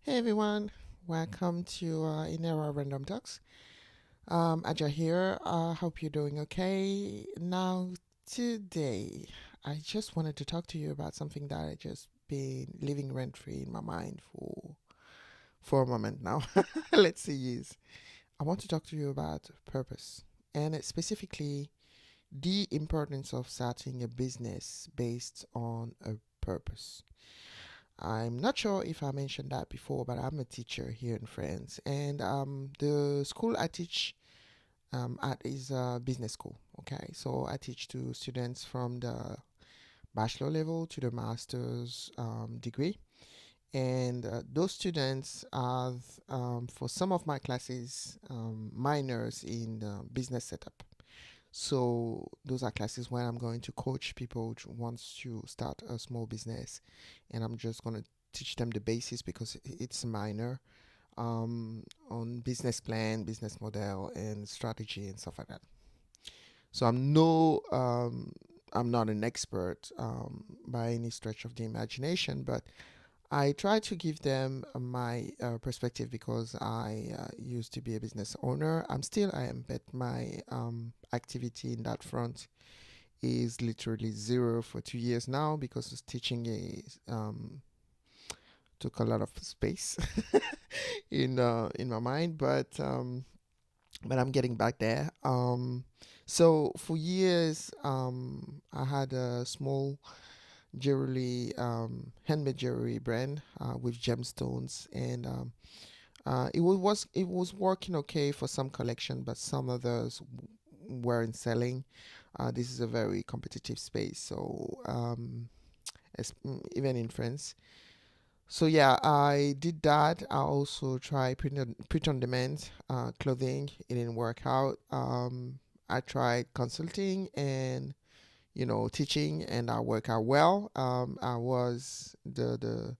Hey everyone, welcome to Inera Random Talks. Aja here. Hope you're doing okay. Now, today, I just wanted to talk to you about something that I just been living rent free in my mind for a moment now. Let's see. Is I want to talk to you about purpose and specifically the importance of starting a business based on a purpose. I'm not sure if I mentioned that before, but I'm a teacher here in France, and the school I teach at is a business school. Okay, so I teach to students from the bachelor level to the master's degree, and those students have, for some of my classes, minors in business setup. So those are classes where I'm going to coach people who wants to start a small business, and I'm just going to teach them the basis because it's minor on business plan, business model, and strategy and stuff like that. So I'm not an expert by any stretch of the imagination, but I try to give them my perspective because I used to be a business owner. I am, but my activity in that front is literally zero for 2 years now because teaching is took a lot of space in my mind, but I'm getting back there. So for years, I had a small jewelry, handmade jewelry brand with gemstones, and it was working okay for some collection, but some others weren't selling. This is a very competitive space, so even in France. So yeah, I did that. I also tried print on demand clothing. It didn't work out. I tried consulting and teaching, and I work out well. I was the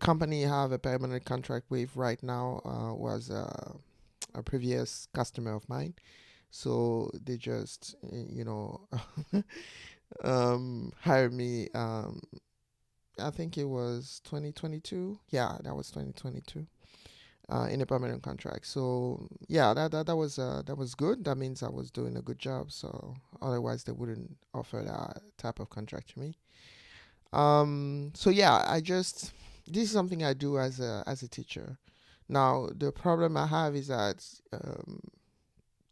company I have a permanent contract with right now was a previous customer of mine. So they just hired me. I think it was 2022. Yeah, that was 2022. In a permanent contract. So yeah, that was good. That means I was doing a good job. So otherwise, they wouldn't offer that type of contract to me. So yeah, this is something I do as a teacher. Now the problem I have is that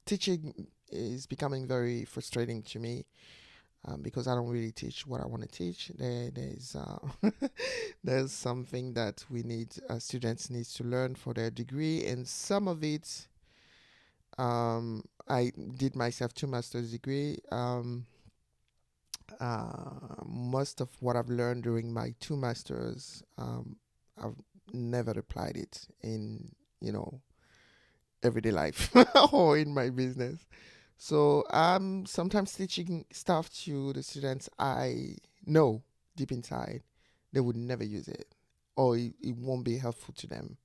teaching is becoming very frustrating to me because I don't really teach what I want to teach. There's something that we need students needs to learn for their degree, and some of it I did myself two master's degree. Most of what I've learned during my two masters, I've never applied it in you know everyday life or in my business. So I'm sometimes teaching stuff to the students I know deep inside they would never use it or it won't be helpful to them.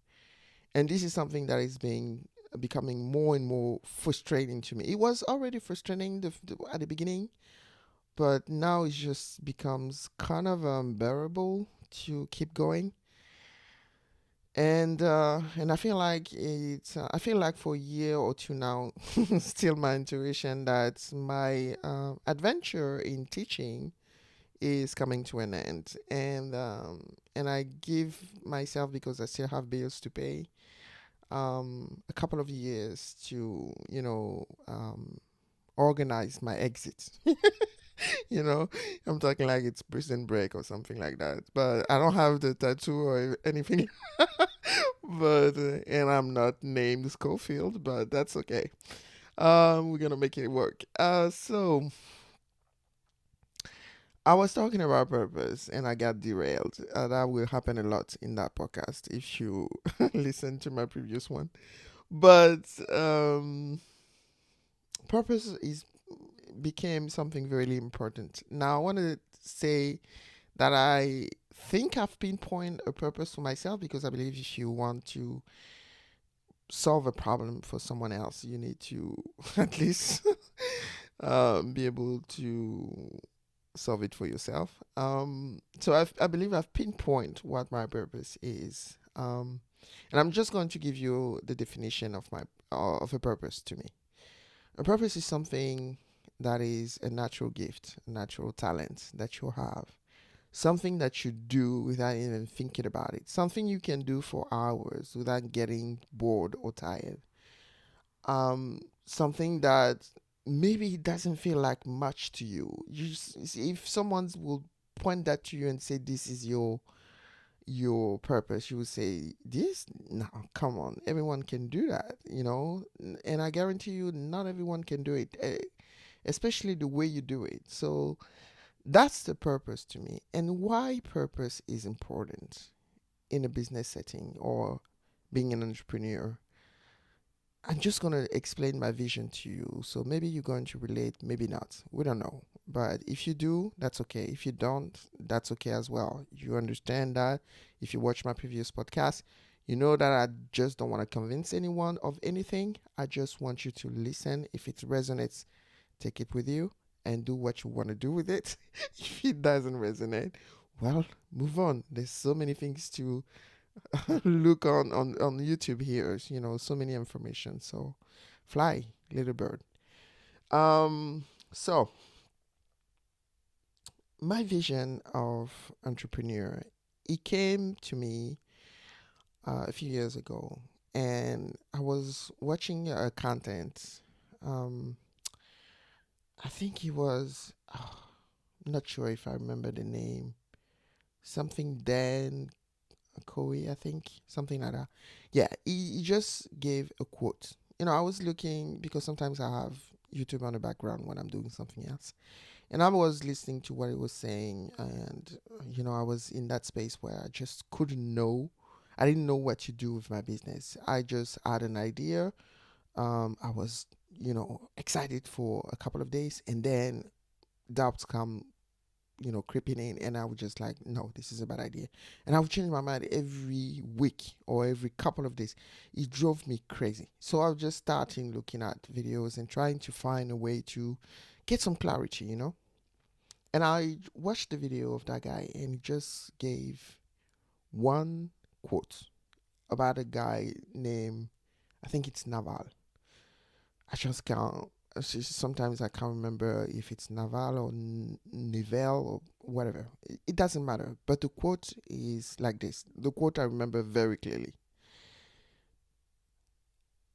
And this is something that is becoming more and more frustrating to me. It was already frustrating at the beginning, but now it just becomes kind of unbearable to keep going. And I feel like for a year or two now, still my intuition that my adventure in teaching is coming to an end, and I give myself, because I still have bills to pay, a couple of years to organize my exit. you know, I'm talking like it's prison break or something like that. But I don't have the tattoo or anything. But and I'm not named Schofield, but that's okay. We're gonna make it work. So I was talking about purpose and I got derailed. That will happen a lot in that podcast if you listen to my previous one. But purpose is became something very important. Now I want to say that I think I've pinpointed a purpose for myself, because I believe if you want to solve a problem for someone else, you need to at least be able to solve it for yourself. So I believe I've pinpointed what my purpose is. Um, and I'm just going to give you the definition of my of a purpose to me. A purpose is something that is a natural gift, a natural talent that you have. Something that you do without even thinking about it. Something you can do for hours without getting bored or tired. Something that maybe it doesn't feel like much to you. If someone will point that to you and say this is your purpose, you would say this. No, come on, everyone can do that, and I guarantee you not everyone can do it, especially the way you do it. So that's the purpose to me, and why purpose is important in a business setting or being an entrepreneur. I'm just going to explain my vision to you. So maybe you're going to relate, maybe not. We don't know. But if you do, that's okay. If you don't, that's okay as well. You understand that. If you watch my previous podcast, you know that I just don't want to convince anyone of anything. I just want you to listen. If it resonates, take it with you and do what you want to do with it. If it doesn't resonate, well, move on. There's so many things to look on YouTube here. So many information. So fly, little bird. Um, so my vision of entrepreneur, it came to me a few years ago, and I was watching content. Um, I think he was. I'm not sure if I remember the name. Something Dan Coe, I think, something like that. Yeah, he just gave a quote. I was looking because sometimes I have YouTube on the background when I'm doing something else. And I was listening to what he was saying, and I was in that space where I just couldn't know. I didn't know what to do with my business. I just had an idea. I was, excited for a couple of days, and then doubts come creeping in, and I was just like, no, this is a bad idea. And I would change my mind every week or every couple of days. It drove me crazy. So I was just starting looking at videos and trying to find a way to get some clarity. And I watched the video of that guy, and he just gave one quote about a guy named, I think it's Naval. I just can't. Sometimes I can't remember if it's Naval or Nivel or whatever. It doesn't matter. But the quote is like this. The quote I remember very clearly.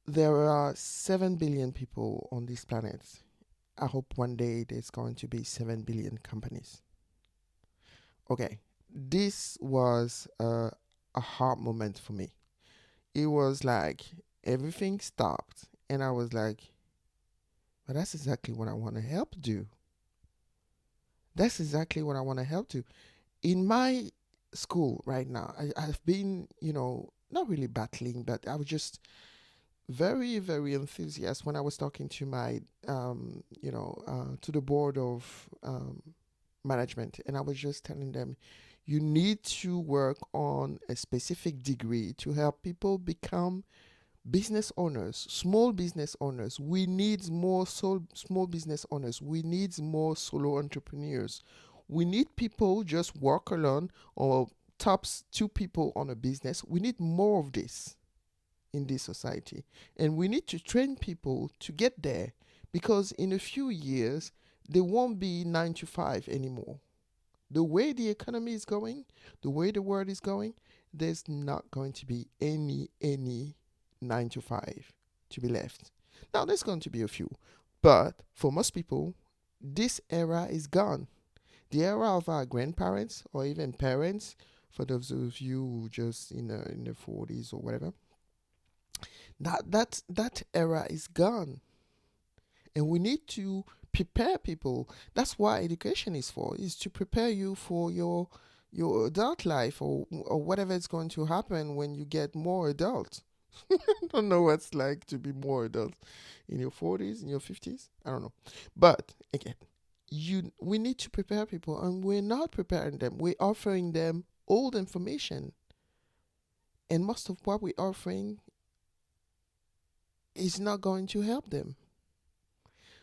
There are 7 billion people on this planet. I hope one day there's going to be 7 billion companies. Okay. This was a hard moment for me. It was like everything stopped, and I was like, but that's exactly what I want to help do. That's exactly what I want to help do. In my school right now, I've been, not really battling, but I was just very, very enthusiastic when I was talking to my, to the board of management. And I was just telling them, you need to work on a specific degree to help people become business owners, small business owners. We need more small business owners. We need more solo entrepreneurs. We need people just work alone or tops two people on a business. We need more of this in this society. And we need to train people to get there, because in a few years, they won't be 9 to 5 anymore. The way the economy is going, the way the world is going, there's not going to be any 9 to 5 to be left. Now there's going to be a few, but for most people, this era is gone. The era of our grandparents or even parents, for those of you who just in the 40s or whatever, that era is gone, and we need to prepare people. That's why education is for, is to prepare you for your adult life, or whatever is going to happen when you get more adult. I don't know what's like to be more adult in your 40s, in your 50s. I don't know. But again, we need to prepare people, and we're not preparing them. We're offering them old information. And most of what we're offering is not going to help them.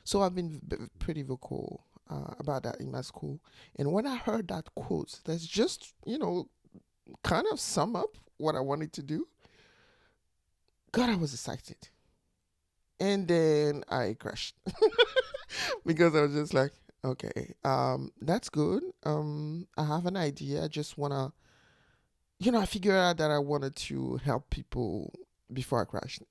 So I've been pretty vocal about that in my school. And when I heard that quote, that's just, kind of sum up what I wanted to do, God, I was excited. And then I crashed because I was just like, okay, that's good. I have an idea. I just wanna, I figured out that I wanted to help people before I crashed.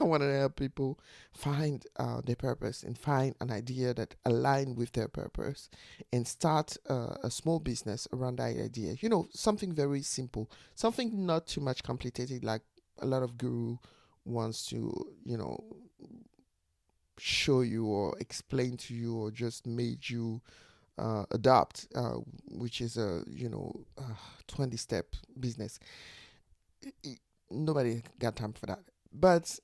I wanted to help people find their purpose and find an idea that aligned with their purpose and start a small business around that idea. Something very simple, something not too much complicated like a lot of guru wants to, show you or explain to you or just made you adopt, which is a 20-step business. I- I- Nobody got time for that. But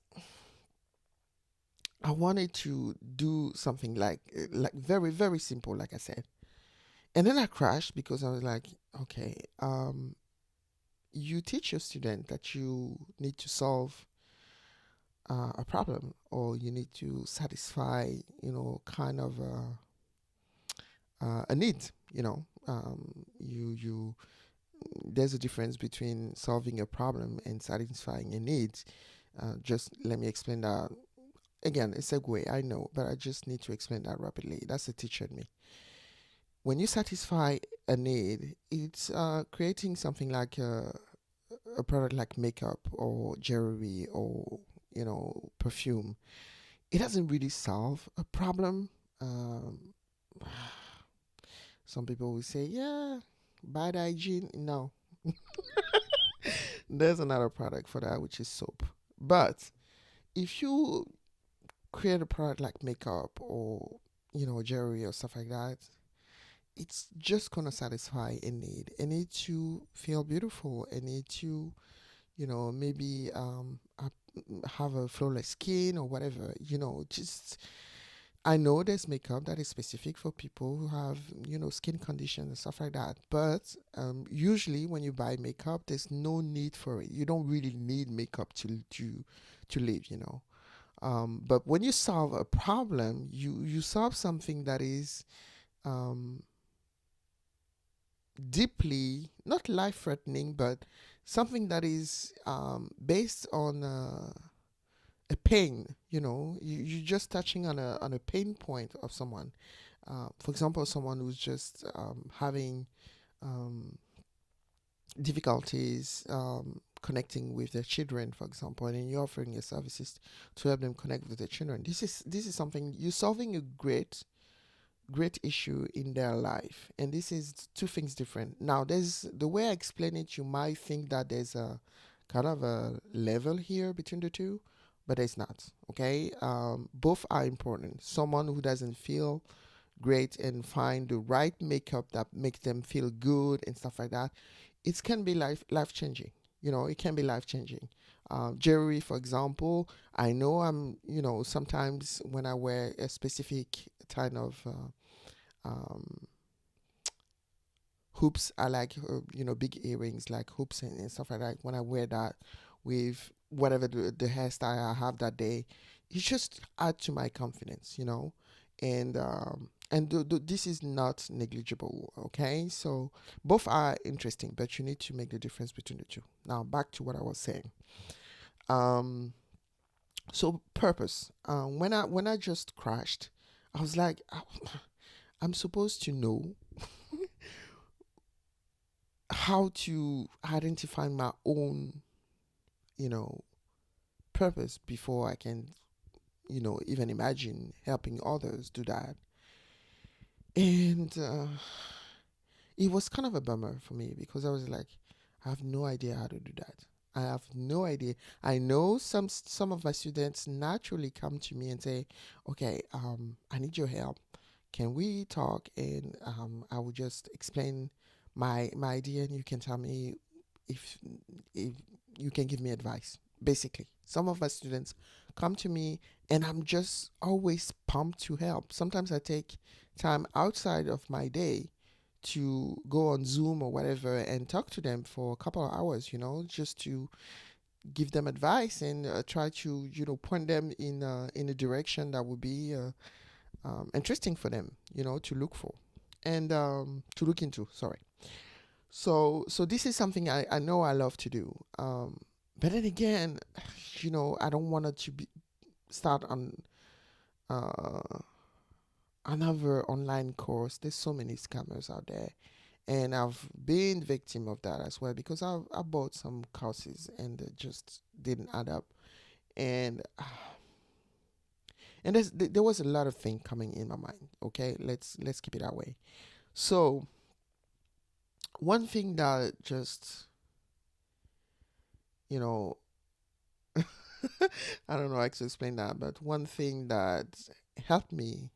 I wanted to do something like very very simple, like I said, and then I crashed because I was like, okay, you teach your student that you need to solve a problem or you need to satisfy, kind of a need. You there's a difference between solving a problem and satisfying a need. Just let me explain that again. A segue, I know, but I just need to explain that rapidly. That's the teacher in me. When you satisfy a need, it's creating something like a product like makeup or jewelry or perfume. It doesn't really solve a problem. Um, some people will say, yeah, bad hygiene. No, there's another product for that, which is soap. But if you create a product like makeup or jewelry or stuff like that, it's just gonna satisfy a need to feel beautiful, a need to maybe have a flawless skin or whatever. Just I know there's makeup that is specific for people who have skin conditions and stuff like that, but usually when you buy makeup, there's no need for it. You don't really need makeup to live. But when you solve a problem, you solve something that is um, deeply not life threatening, but something that is based on a pain. You're just touching on a pain point of someone. For example, someone who's just having um, difficulties connecting with their children, for example, and then you're offering your services to help them connect with their children. This is something you're solving a great issue in their life, and this is two things different. Now, there's the way I explain it. You might think that there's a kind of a level here between the two, but it's not. Okay, both are important. Someone who doesn't feel great and find the right makeup that makes them feel good and stuff like that, it can be life changing. It can be life changing. Jewelry, for example, I know sometimes when I wear a specific kind of hoops, I like big earrings like hoops and stuff like that. When I wear that with whatever the hairstyle I have that day, it just add to my confidence. And this is not negligible. Okay, so both are interesting, but you need to make the difference between the two. Now back to what I was saying. um so purpose, when I just crashed, I was like, I'm supposed to know how to identify my own, you know, purpose before I can, even imagine helping others do that. And it was kind of a bummer for me because I was like, I have no idea how to do that. I have no idea. I know some of my students naturally come to me and say, "Okay, I need your help. Can we talk?" And I will just explain my idea, and you can tell me if if you can give me advice. Basically, some of my students come to me, and I'm just always pumped to help. Sometimes I take time outside of my day to go on Zoom or whatever and talk to them for a couple of hours, just to give them advice and try to, point them in a direction that would be interesting for them, to look for and to look into. Sorry. So this is something I know I love to do. But then again, I don't want it to be start on uh, another online course. There's so many scammers out there, and I've been victim of that as well because I bought some courses and it just didn't add up. And there was a lot of things coming in my mind. Okay, let's keep it that way. So one thing that just you know I don't know how to explain that, but one thing that helped me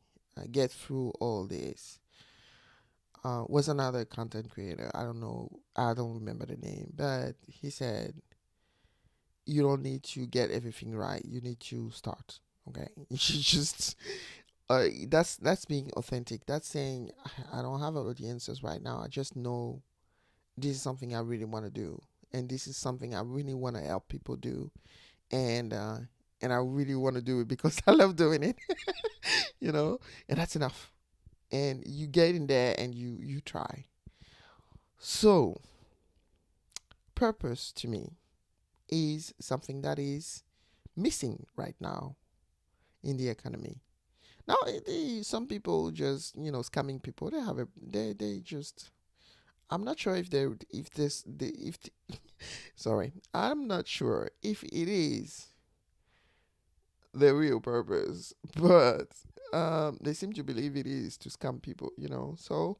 get through all this was another content creator. I don't know, I don't remember the name, but he said, you don't need to get everything right. You need to start. Okay, you should just. That's being authentic. That's saying I don't have all the answers right now. I just know this is something I really want to do, and this is something I really want to help people do, and uh, and I really want to do it because I love doing it. you know, and that's enough. And you get in there and you try. So purpose to me is something that is missing right now in the economy. Now, some people just scamming people. They have a they just. I'm not sure if they if this the if the, sorry. I'm not sure if it is the real purpose, but they seem to believe it is to scam people. So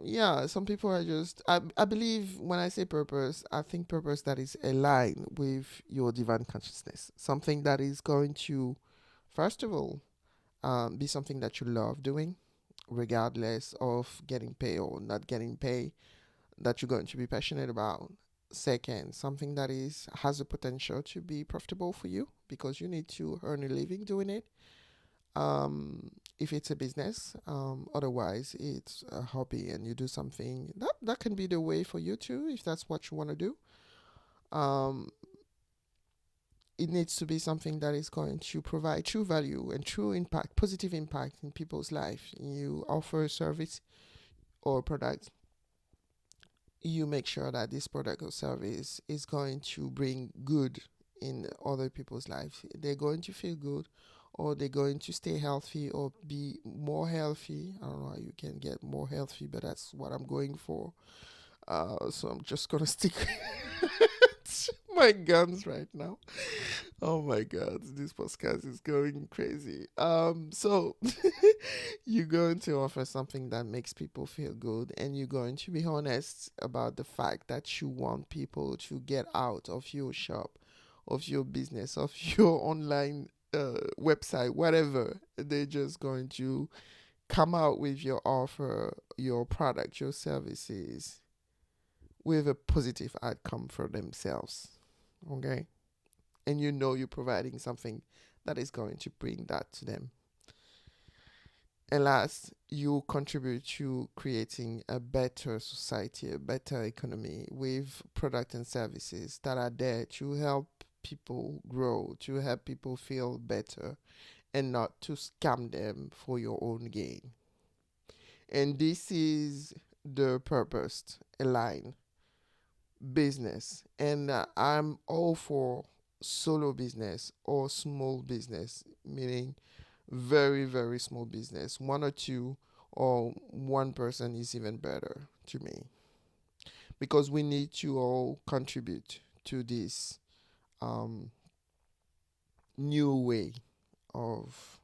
yeah, some people are just. I believe when I say purpose, I think purpose that is aligned with your divine consciousness. Something that is going to, first of all, be something that you love doing, regardless of getting paid or not getting paid, that you're going to be passionate about. Second, something that is has the potential to be profitable for you because you need to earn a living doing it. If it's a business, otherwise it's a hobby and you do something that can be the way for you too if that's what you want to do. Um, it needs to be something that is going to provide true value and true impact, positive impact in people's life. You offer a service or product, you make sure that this product or service is going to bring good in other people's lives. They're going to feel good, or they're going to stay healthy or be more healthy. I don't know how you can get more healthy, but that's what I'm going for. So I'm just gonna stick to my guns right now. Oh my god, this podcast is going crazy. So you're going to offer something that makes people feel good, and you're going to be honest about the fact that you want people to get out of your shop, of your business, of your online website, whatever. They're just going to come out with your offer, your product, your services with a positive outcome for themselves. Okay? And you're providing something that is going to bring that to them. And last, you contribute to creating a better society, a better economy with products and services that are there to help people grow, to help people feel better, and not to scam them for your own gain. And this is the purpose aligned business. And I'm all for solo business or small business, meaning very, very small business. One or two or one person is even better to me because we need to all contribute to this um, new way of,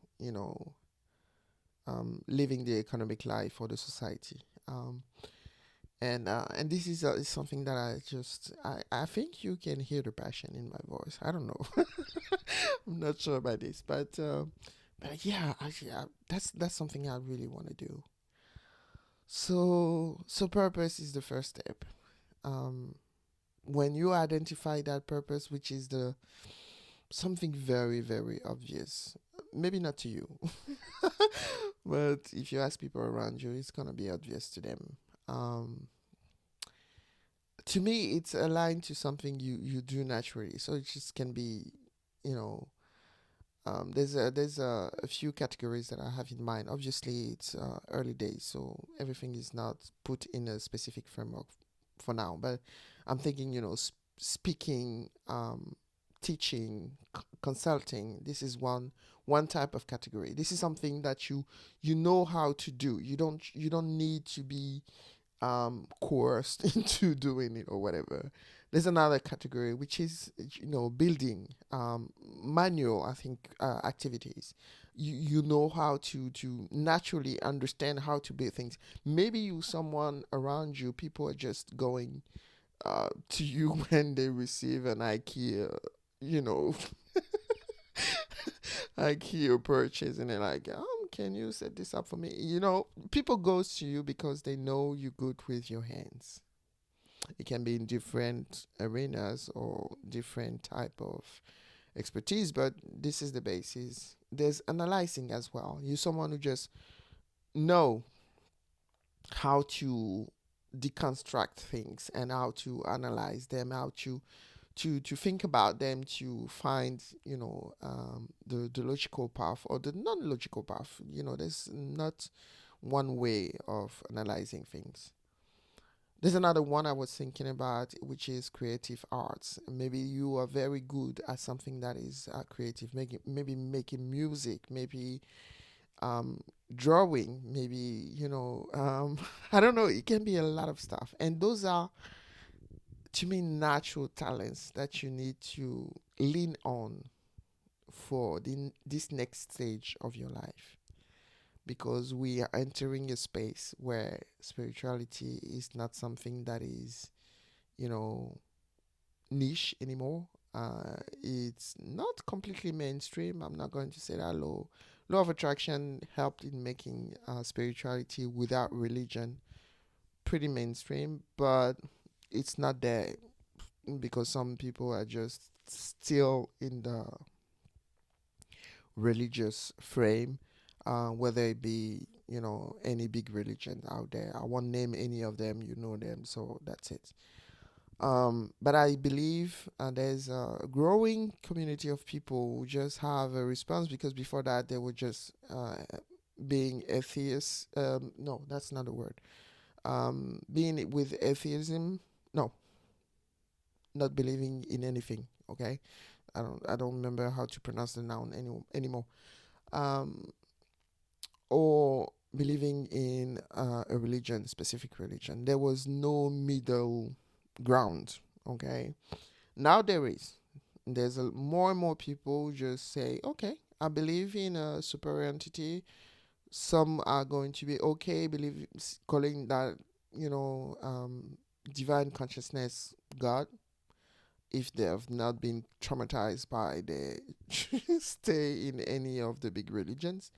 living the economic life for the society. And this is something that I think you can hear the passion in my voice. I don't know. I'm not sure about this, but yeah, actually, that's something I really want to do. So purpose is the first step. Um, when you identify that purpose, which is the something very very obvious, maybe not to you, but if you ask people around you, it's gonna be obvious to them. Um, to me, it's aligned to something you do naturally, so it just can be, you know, there's a few categories that I have in mind. Obviously, it's early days, so everything is not put in a specific framework for now. But I'm thinking, speaking, teaching, consulting. This is one type of category. This is something that you know how to do. You don't need to be coerced into doing it or whatever. There's another category which is building, manual, I think, activities. You know how to naturally understand how to build things. Maybe you someone around you, people are just going to you when they receive an IKEA, you know, IKEA purchase, and they're like, can you set this up for me? People goes to you because they know you're good with your hands. It can be in different arenas or different type of expertise, but this is the basis. There's analyzing as well. You're someone who just know how to deconstruct things and how to analyze them, how to think about them, to find the logical path or the non-logical path. There's not one way of analyzing things. There's another one I was thinking about, which is creative arts. Maybe you are very good at something that is creative, maybe making music, maybe um, drawing, maybe I don't know. It can be a lot of stuff, and those are, to me, natural talents that you need to lean on for this next stage of your life, because we are entering a space where spirituality is not something that is you know niche anymore. It's not completely mainstream. I'm not going to say that. Law of attraction helped in making spirituality without religion pretty mainstream, but it's not there because some people are just still in the religious frame, whether it be any big religion out there. I won't name any of them. You know them, so that's it. But I believe there's a growing community of people who just have a response, because before that they were just being atheists. No, that's not the word. Being with atheism. No, not believing in anything. Okay, I don't remember how to pronounce the noun anymore. Um, or believing in a religion, specific religion. There was no middle ground. Okay, now there is. There's more and more people just say, okay, I believe in a superior entity. Some are going to be okay, calling that, you know, um, divine consciousness God, if they have not been traumatized by the stay in any of the big religions.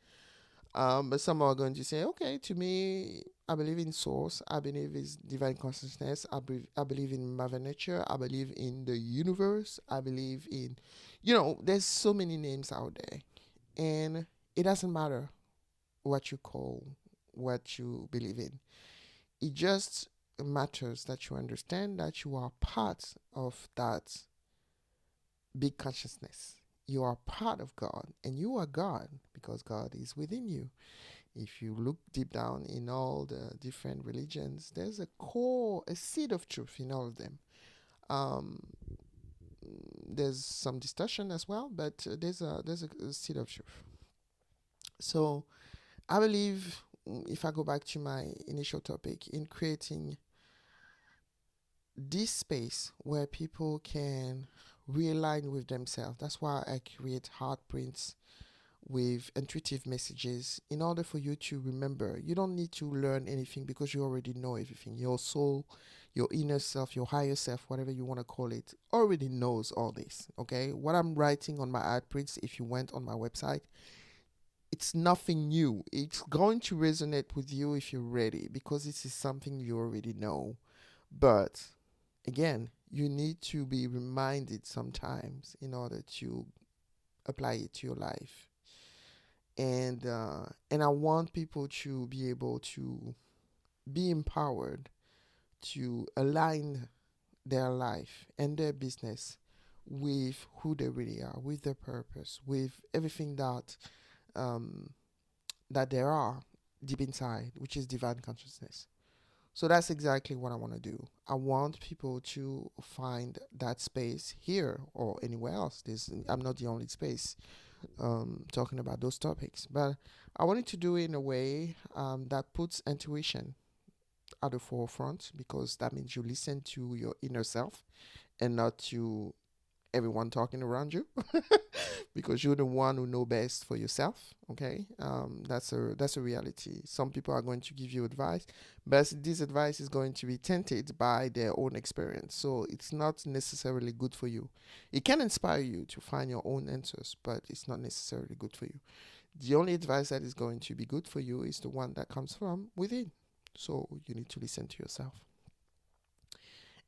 But some are going to say, okay, to me, I believe in source. I believe in divine consciousness. I believe in Mother Nature. I believe in the universe. I believe in, there's so many names out there. And it doesn't matter what you call what you believe in. It just matters that you understand that you are part of that big consciousness. You are part of God, and you are God because God is within you. If you look deep down in all the different religions, there's a core, a seed of truth in all of them. Um, there's some distortion as well, but there's a seed of truth. So I believe, if I go back to my initial topic, in creating this space where people can realign with themselves. That's why I create heart prints with intuitive messages in order for you to remember. You don't need to learn anything because you already know everything. Your soul, your inner self, your higher self, whatever you want to call it, already knows all this. Okay? What I'm writing on my heart prints, if you went on my website, it's nothing new. It's going to resonate with you if you're ready, because this is something you already know. But again, you need to be reminded sometimes in order to apply it to your life. And I want people to be able to be empowered to align their life and their business with who they really are, with their purpose, with everything um, that there are deep inside, which is divine consciousness. So that's exactly what I want to do. I want people to find that space here or anywhere else. I'm not the only space talking about those topics, but I wanted to do it in a way that puts intuition at the forefront, because that means you listen to your inner self and not to everyone talking around you, because you're the one who know best for yourself. Okay, that's a reality. Some people are going to give you advice, but this advice is going to be tainted by their own experience, so it's not necessarily good for you. It can inspire you to find your own answers, but it's not necessarily good for you. The only advice that is going to be good for you is the one that comes from within. So you need to listen to yourself.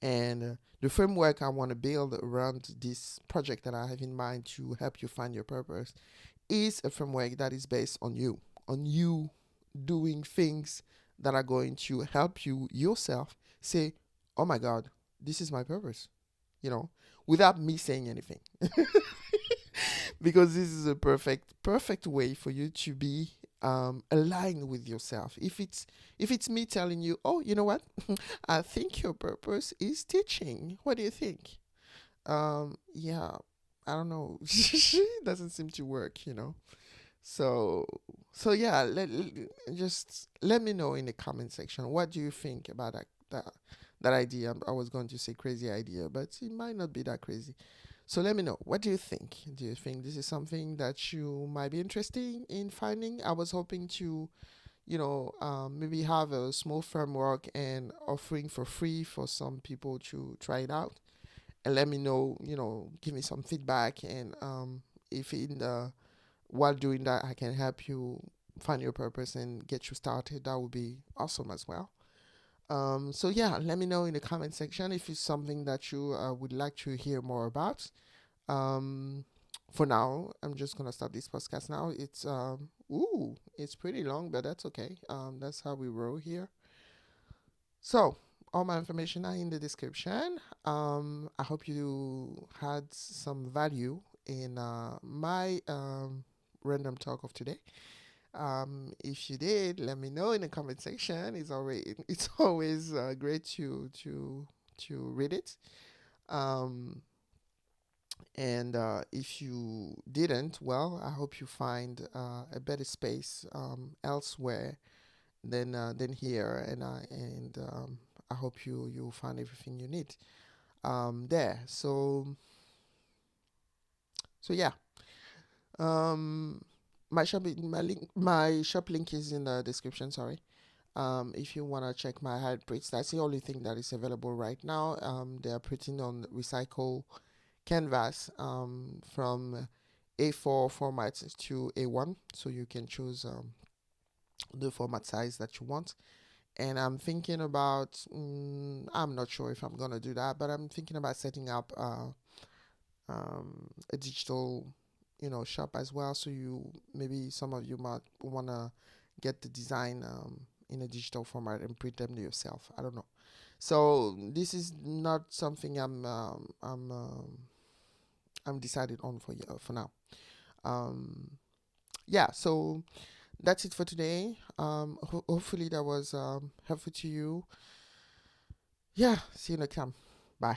And the framework I want to build around this project that I have in mind to help you find your purpose is a framework that is based on you doing things that are going to help you yourself say, oh my God, this is my purpose, you know, without me saying anything. Because this is a perfect way for you to be aligned with yourself. If it's me telling you, oh, you know what, I think your purpose is teaching. What do you think? Yeah, I don't know. It doesn't seem to work, you know. So so yeah, just let me know in the comment section. What do you think about that idea? I was going to say crazy idea, but it might not be that crazy. So let me know. What do you think? Do you think this is something that you might be interested in finding? I was hoping to, maybe have a small framework and offering for free for some people to try it out, and let me know. Give me some feedback, and if in the while doing that I can help you find your purpose and get you started, that would be awesome as well. So yeah, let me know in the comment section if it's something that you would like to hear more about. Um, for now, I'm just gonna stop this podcast now. It's pretty long, but that's okay. That's how we roll here. So all my information are in the description. I hope you had some value in my random talk of today. If you did, let me know in the comment section. It's always great to read it. Um, and if you didn't, well, I hope you find a better space elsewhere than here, and I hope you find everything you need there. So yeah. Um, my shop link is in the description. Sorry. If you wanna check my hybrids, that's the only thing that is available right now. They are printing on recycle canvas from A4 format to A1, so you can choose the format size that you want. And I'm thinking about, I'm not sure if I'm gonna do that, but I'm thinking about setting up a digital, shop as well. So maybe some of you might wanna get the design in a digital format and print them to yourself. I don't know. So this is not something I'm decided on for now. Um, yeah. So that's it for today. Hopefully that was helpful to you. Yeah. See you next time. Bye.